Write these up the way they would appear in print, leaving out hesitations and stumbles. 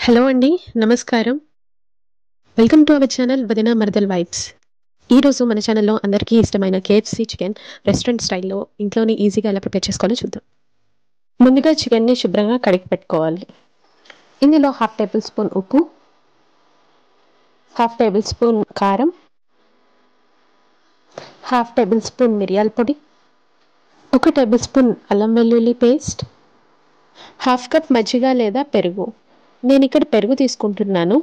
Hello అండి. నమస్కారం. Welcome to our channel వదిన మరదల్ వైబ్స్. ఈరోజు మన ఛానల్‌లో అందరికీ ఇష్టమైన కేఎఫ్‌సీ చికెన్ రెస్టారెంట్ స్టైల్‌లో ఇంట్లోనే ఈజీగా ఎలా ప్రిపేర్ చేసుకోవాలో చూద్దాం. ముందుగా చికెన్‌ని శుభ్రంగా కడిగి పెట్టుకోవాలి. ఇందులో హాఫ్ టేబుల్ స్పూన్ ఉప్పు, హాఫ్ టేబుల్ స్పూన్ కారం, హాఫ్ టేబుల్ స్పూన్ మిరియాల పొడి, ఒక టేబుల్ స్పూన్ అల్లం వెల్లుల్లి పేస్ట్, హాఫ్ కప్ మజ్జిగ లేదా పెరుగు. నేను ఇక్కడ పెరుగు తీసుకుంటున్నాను.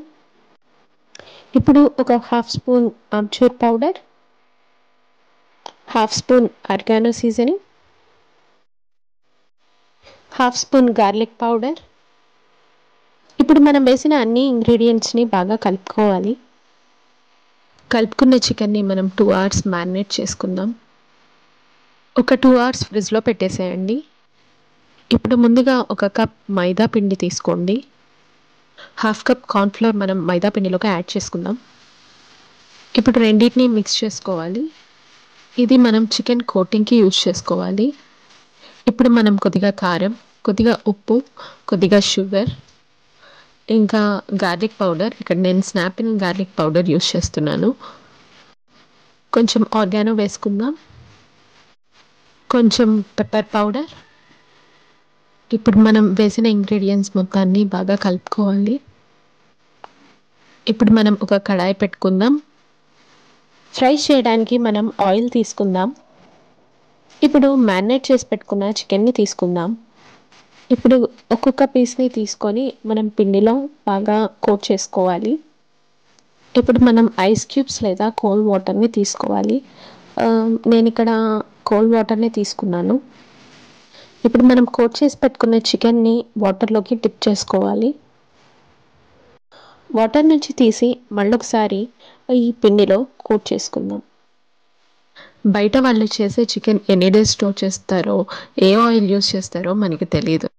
ఇప్పుడు ఒక half spoon amchur powder, half spoon organo seasoning, half spoon garlic powder. ఇప్పుడు మనం వేసిన అన్ని ఇంగ్రీడియంట్స్ని బాగా కలుపుకోవాలి. కలుపుకున్న చికెన్ని మనం 2 అవర్స్ మ్యారినేట్ చేసుకుందాం. ఒక 2 అవర్స్ ఫ్రిడ్జ్లో పెట్టేసేయండి. ఇప్పుడు ముందుగా ఒక కప్ మైదా పిండి తీసుకోండి. హాఫ్ కప్ కార్న్ఫ్లోర్ మనం మైదా పిండిలోకి యాడ్ చేసుకుందాం. ఇప్పుడు రెండింటిని మిక్స్ చేసుకోవాలి. ఇది మనం చికెన్ కోటింగ్కి యూజ్ చేసుకోవాలి. ఇప్పుడు మనం కొద్దిగా కారం, కొద్దిగా ఉప్పు, కొద్దిగా షుగర్, ఇంకా గార్లిక్ పౌడర్, ఇక్కడ నేను స్నాపిన్ గార్లిక్ పౌడర్ యూజ్ చేస్తున్నాను. కొంచెం ఆర్గానో వేసుకుందాం, కొంచెం పెప్పర్ పౌడర్. ఇప్పుడు మనం వేసిన ఇంగ్రీడియంట్స్ మొత్తాన్ని బాగా కలుపుకోవాలి. ఇప్పుడు మనం ఒక కడాయి పెట్టుకుందాం. ఫ్రై చేయడానికి మనం ఆయిల్ తీసుకుందాం. ఇప్పుడు మ్యారినేట్ చేసి పెట్టుకున్న చికెన్ని తీసుకుందాం. ఇప్పుడు ఒక్కొక్క పీస్ని తీసుకొని మనం పిండిలో బాగా కోట్ చేసుకోవాలి. ఇప్పుడు మనం ఐస్ క్యూబ్స్ లేదా కోల్డ్ వాటర్ని తీసుకోవాలి. నేను ఇక్కడ కోల్డ్ వాటర్ని తీసుకున్నాను. ఇప్పుడు మనం కోట్ చేసి పెట్టుకున్న చికెన్ని వాటర్లోకి డిప్ చేసుకోవాలి. వాటర్ నుంచి తీసి మళ్ళొకసారి ఈ పిండిలో కోట్ చేసుకుందాం. బయట వాళ్ళు చేసే చికెన్ ఎన్ని డేస్ స్టోర్ చేస్తారో, ఏ ఆయిల్ యూస్ చేస్తారో మనకి తెలియదు.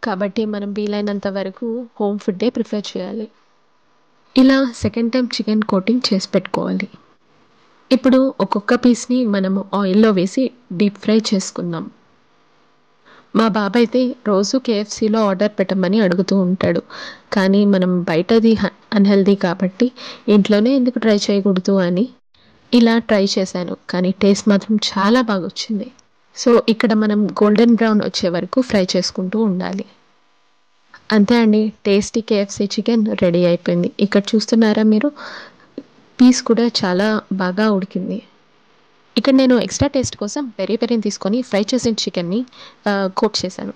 కాబట్టి మనం వీలైనంత వరకు హోమ్ ఫుడ్డే ప్రిఫర్ చేయాలి. ఇలా సెకండ్ టైం చికెన్ కోటింగ్ చేసి పెట్టుకోవాలి. ఇప్పుడు ఒక్కొక్క పీస్ని మనము ఆయిల్లో వేసి డీప్ ఫ్రై చేసుకుందాం. మా బాబాయ్ అయితే రోజు కేఎఫ్సీలో ఆర్డర్ పెట్టమని అడుగుతూ ఉంటాడు. కానీ మనం బయటది అన్హెల్దీ కాబట్టి ఇంట్లోనే ఎందుకు ట్రై చేయకూడదు అని ఇలా ట్రై చేశాను. కానీ టేస్ట్ మాత్రం చాలా బాగా వచ్చింది. సో ఇక్కడ మనం గోల్డెన్ బ్రౌన్ వచ్చే వరకు ఫ్రై చేసుకుంటూ ఉండాలి. అంతే అండి, టేస్టీ కేఎఫ్సీ చికెన్ రెడీ అయిపోయింది. ఇక్కడ చూస్తున్నారా మీరు, పీస్ కూడా చాలా బాగా ఉడికింది. ఇక్కడ నేను ఎక్స్ట్రా టేస్ట్ కోసం పెరి పెరిని తీసుకొని ఫ్రై చేసిన చికెన్ని కోట్ చేశాను.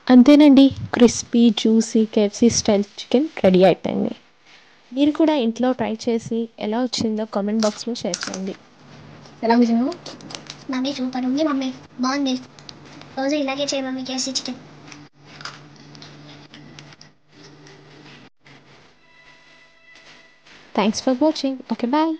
అంతేనండి, crispy juicy KFC style chicken ready అయిపోయింది. మీరు కూడా ఇంట్లో ట్రై చేసి ఎలా వచ్చిందో కామెంట్ బాక్స్లో షేర్ చేయండి. ఎలా ఉంది నువ్వు? మమ్మీ సూపర్ ఉంది మమ్మీ, బాగుంది. రోజు ఇలాగే చేయి mummy KFC chicken. Thanks for watching. Okay, bye.